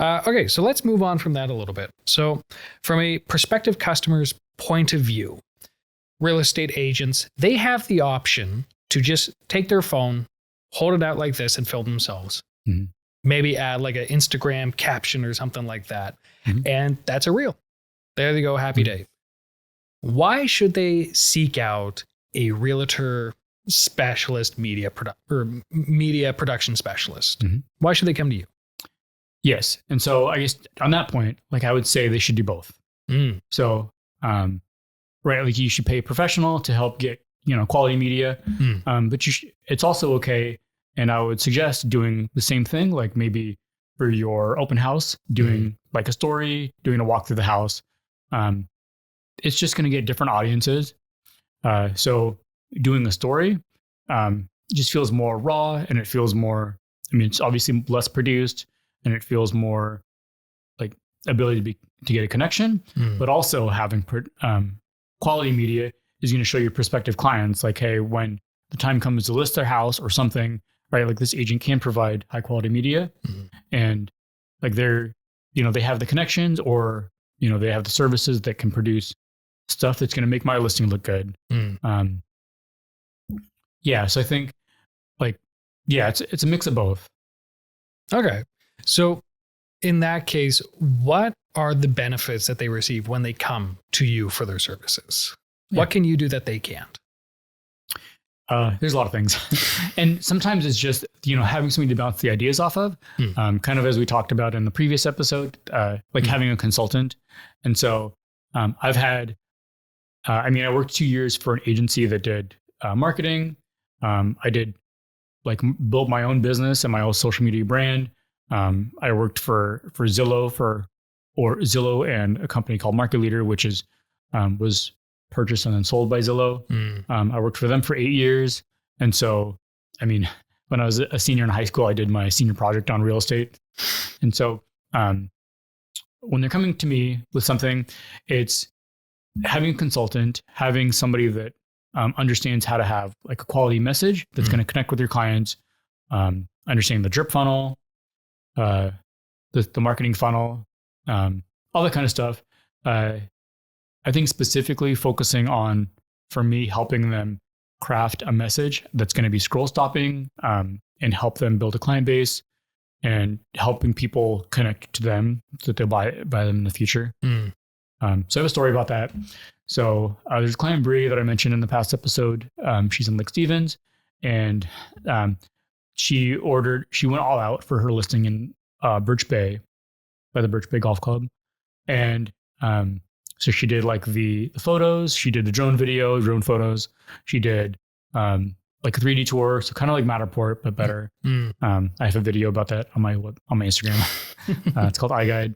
Okay, so let's move on from that a little bit. So from a prospective customer's point of view, real estate agents, they have the option to just take their phone, hold it out like this and film themselves. Mm-hmm. Maybe add like an Instagram caption or something like that. Mm-hmm. And that's a reel. There they go. Happy day. Why should they seek out a realtor specialist media production specialist? Mm-hmm. Why should they come to you? Yes. And so I guess on that point, like I would say they should do both. So, right, like you should pay a professional to help get, quality media. But it's also okay. And I would suggest doing the same thing, like maybe for your open house, doing like a story, doing a walk through the house. It's just going to get different audiences. So doing a story just feels more raw, and it feels more, it's obviously less produced, and it feels more like ability to get a connection, but also having quality media is going to show your prospective clients, like, hey, when the time comes to list their house or something, right? Like this agent can provide high quality media, and like they have the connections, or, they have the services that can produce stuff that's going to make my listing look good. So I think it's a mix of both. Okay. So in that case, what are the benefits that they receive when they come to you for their services? Yeah. What can you do that they can't? There's a lot of things. And sometimes it's just, having something to bounce the ideas off of, kind of as we talked about in the previous episode, having a consultant. And so I've had, I worked 2 years for an agency that did marketing. I did build my own business and my own social media brand. I worked for Zillow Zillow and a company called Market Leader, which was purchased and then sold by Zillow. I worked for them for 8 years. And so, when I was a senior in high school, I did my senior project on real estate. And so, when they're coming to me with something, it's having a consultant, having somebody that understands how to have like a quality message that's going to connect with your clients, understanding the drip funnel, the marketing funnel, all that kind of stuff. I think specifically focusing on, for me, helping them craft a message that's going to be scroll stopping, and help them build a client base, and helping people connect to them so that they'll buy them in the future. So I have a story about that. So there's a client, Bree, that I mentioned in the past episode. She's in Lake Stevens, and she went all out for her listing in Birch Bay, by the Birch Bay Golf Club. And so she did like the photos, she did the drone photos. She did like a 3D tour. So kind of like Matterport, but better. I have a video about that on my Instagram. It's called iGuide.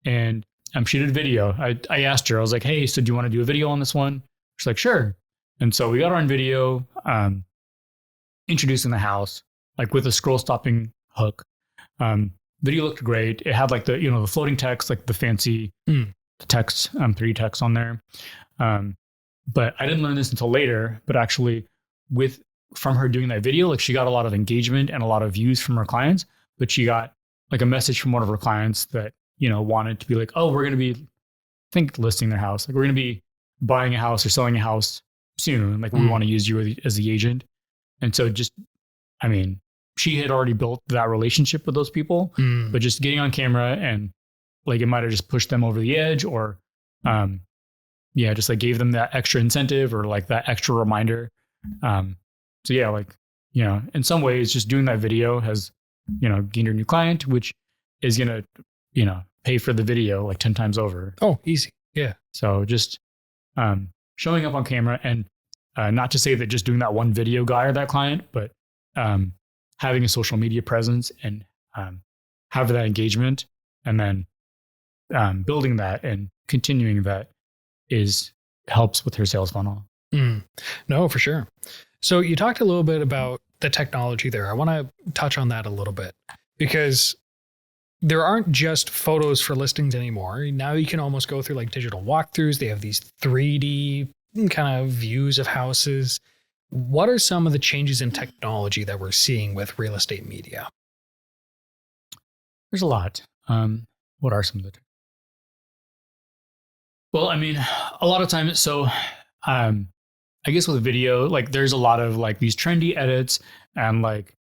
And she did a video. I asked her, I was like, hey, so do you want to do a video on this one? She's like, sure. And so we got her on video, introducing the house, like with a scroll stopping hook. Video looked great. It had like the floating text, like the fancy text, 3D text on there. But I didn't learn this until later, but actually from her doing that video, like she got a lot of engagement and a lot of views from her clients, but she got like a message from one of her clients that, wanted to be like, oh, we're going to be, listing their house. Like we're going to be buying a house or selling a house soon. Like we want to use you as the agent. And so she had already built that relationship with those people, but just getting on camera and like, it might've just pushed them over the edge, or, just like gave them that extra incentive or like that extra reminder. In some ways just doing that video has, gained her a new client, which is going to, pay for the video like 10 times over. Oh, easy. Yeah. So just, showing up on camera, and, not to say that just doing that one video got her that client, but, having a social media presence and, have that engagement, and then, building that and continuing that helps with her sales funnel. No, for sure. So you talked a little bit about the technology there. I want to touch on that a little bit, because there aren't just photos for listings anymore. Now you can almost go through like digital walkthroughs. They have these 3D kind of views of houses. What are some of the changes in technology that we're seeing with real estate media? There's a lot. What are some of the? Well, I mean, a lot of times. So, I guess with video, like there's a lot of like these trendy edits and like,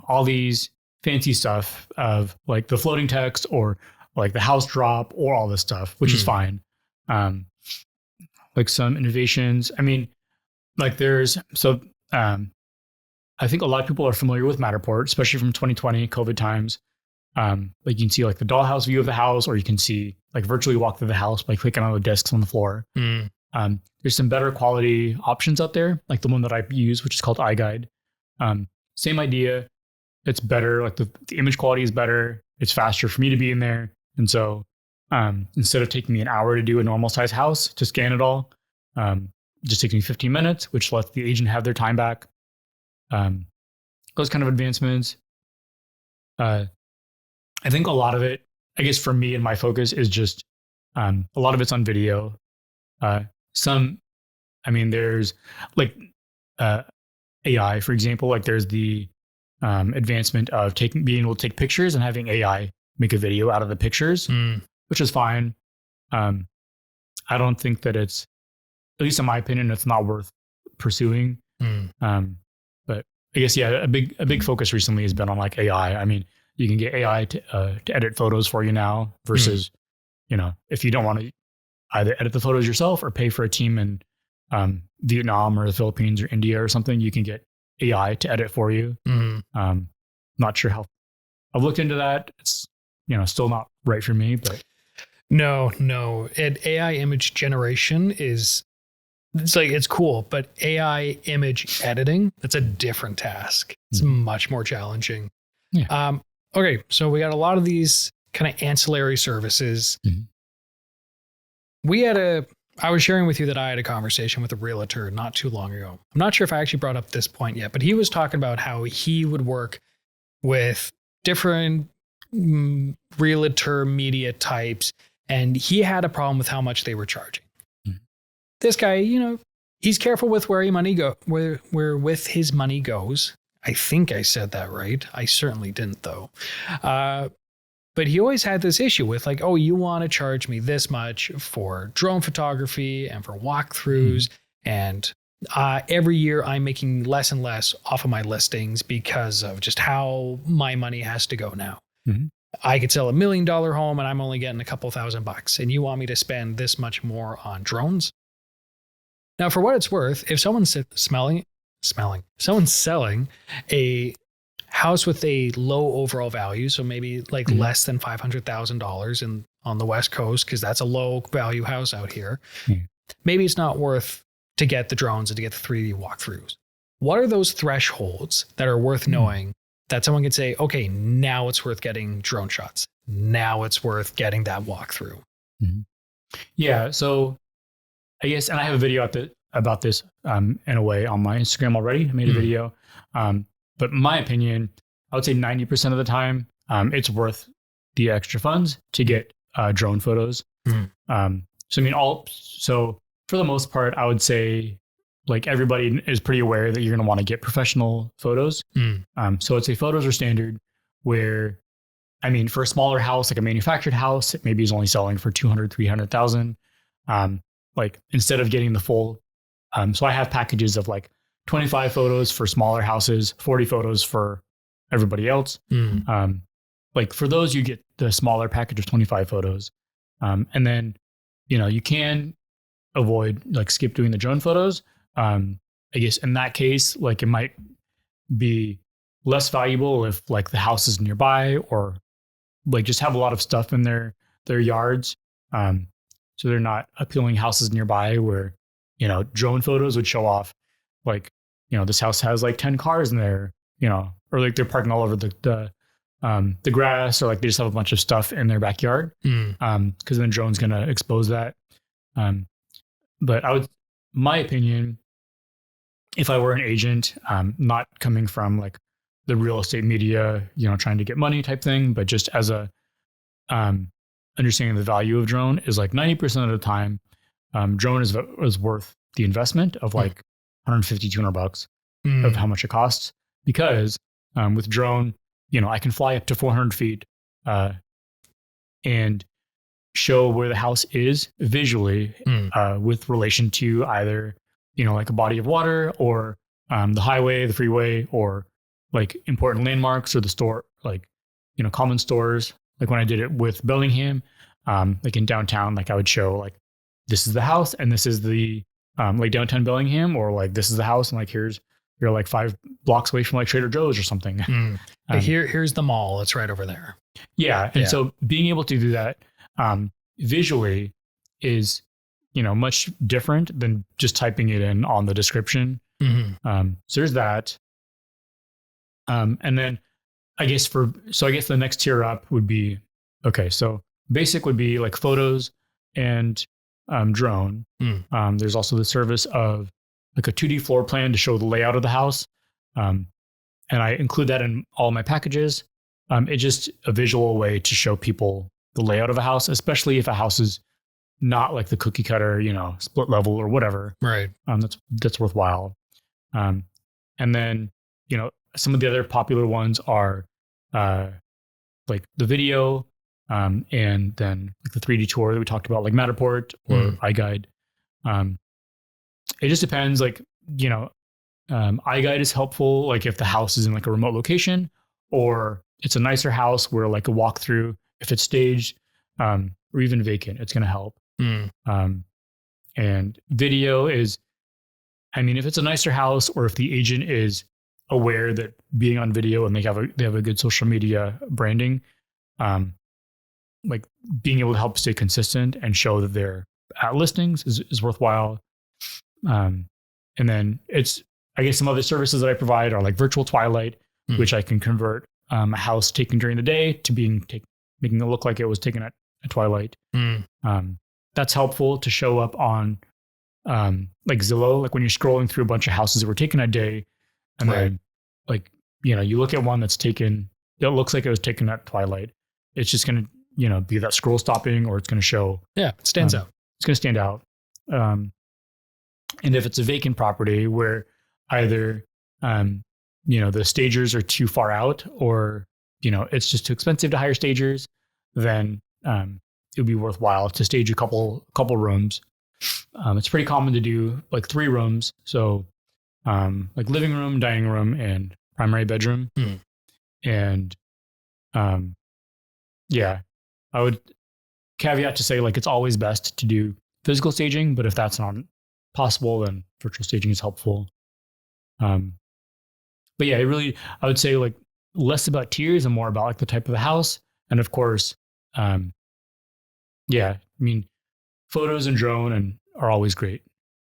all these fancy stuff of like the floating text or like the house drop or all this stuff, which is fine. Like some innovations. I mean, like I think a lot of people are familiar with Matterport, especially from 2020 COVID times. Like you can see like the dollhouse view of the house, or you can see like virtually walk through the house by clicking on the discs on the floor. There's some better quality options out there, like the one that I use, which is called iGuide. Same idea. It's better. Like the image quality is better. It's faster for me to be in there. And so instead of taking me an hour to do a normal size house to scan it all, just takes me 15 minutes, which lets the agent have their time back. Those kind of advancements. I think a lot of it, I guess for me and my focus is just a lot of it's on video. There's like AI, for example, like there's the advancement of being able to take pictures and having AI make a video out of the pictures, which is fine. I don't think that it's, at least in my opinion, it's not worth pursuing. But I guess, yeah, a big focus recently has been on like AI. I mean, you can get AI to edit photos for you now versus, if you don't want to either edit the photos yourself or pay for a team in Vietnam or the Philippines or India or something, you can get AI to edit for you. Not sure how I've looked into that. It's, still not right for me, but no. AI image generation it's cool, but AI image editing, that's a different task. It's much more challenging. Yeah. Okay. So we got a lot of these kind of ancillary services. I was sharing with you that I had a conversation with a realtor not too long ago. I'm not sure if I actually brought up this point yet, but he was talking about how he would work with different realtor media types, and he had a problem with how much they were charging. This guy, he's careful with where with his money goes. I think I said that right. I certainly didn't though. But he always had this issue with like, oh, you want to charge me this much for drone photography and for walkthroughs. And every year I'm making less and less off of my listings because of just how my money has to go now. I could sell $1 million home and I'm only getting a couple $1,000, and you want me to spend this much more on drones? Now, for what it's worth, if someone's selling a house with a low overall value, so maybe like less than $500,000 on the West Coast, because that's a low value house out here, maybe it's not worth to get the drones and to get the 3D walkthroughs. What are those thresholds that are worth knowing that someone could say, okay, now it's worth getting drone shots. Now it's worth getting that walkthrough. Yeah. So I guess, and I have a video about this in a way on my Instagram already. I made a video. But in my opinion, I would say 90% of the time, it's worth the extra funds to get drone photos. So for the most part, I would say like everybody is pretty aware that you're going to want to get professional photos. So I'd say photos are standard where, I mean, for a smaller house, like a manufactured house, it maybe is only selling for 200, 300,000. Like instead of getting the full, so I have packages of like 25 photos for smaller houses, 40 photos for everybody else. Like for those, you get the smaller package of 25 photos. And then, you can avoid like skip doing the drone photos. I guess in that case, like it might be less valuable if like the house is nearby or like just have a lot of stuff in their yards. So they're not appealing houses nearby where, drone photos would show off like, this house has like 10 cars in there, or like they're parking all over the grass, or like they just have a bunch of stuff in their backyard. Cause then drone's going to expose that. But my opinion, if I were an agent, not coming from like the real estate media, trying to get money type thing, but just as a, understanding the value of drone is like 90% of the time, drone is worth the investment of like $150, $200 of how much it costs. Because with drone, I can fly up to 400 feet and show where the house is visually with relation to either, like a body of water or the highway, the freeway, or like important landmarks or the store, like, common stores. Like when I did it with Bellingham, like in downtown, like I would show like, this is the house and this is the, like downtown Bellingham, or like, this is the house and like, you're like 5 blocks away from like Trader Joe's or something. Here's the mall. It's right over there. Yeah. And so being able to do that visually is, much different than just typing it in on the description. So there's that. And then I guess the next tier up would be, okay, so basic would be like photos and drone. There's also the service of like a 2D floor plan to show the layout of the house. And I include that in all my packages. It's just a visual way to show people the layout of a house, especially if a house is not like the cookie cutter, split level or whatever. Right. That's worthwhile. And then, some of the other popular ones are like the video, and then like the 3D tour that we talked about, like Matterport or iGuide. It just depends. Like, iGuide is helpful, like if the house is in like a remote location, or it's a nicer house where like a walkthrough, if it's staged, or even vacant, it's going to help. And video is, if it's a nicer house, or if the agent is aware that being on video and they have a good social media branding, like being able to help stay consistent and show that they're at listings is worthwhile. And then I guess some other services that I provide are like virtual twilight, which I can convert a house taken during the day to making it look like it was taken at twilight. That's helpful to show up on like Zillow, like when you're scrolling through a bunch of houses that were taken at day, and then like, you look at one that's taken, that looks like it was taken at twilight. It's just going to, be that scroll stopping, or it's going to show. Yeah, it stands out. It's going to stand out. And if it's a vacant property where either, the stagers are too far out, or, it's just too expensive to hire stagers, then it would be worthwhile to stage a couple rooms. It's pretty common to do like 3 rooms. So like living room, dining room, and primary bedroom. And I would caveat to say like it's always best to do physical staging, but if that's not possible, then virtual staging is helpful. But yeah, I would say like less about tiers and more about like the type of the house. And of course, photos and drone are always great.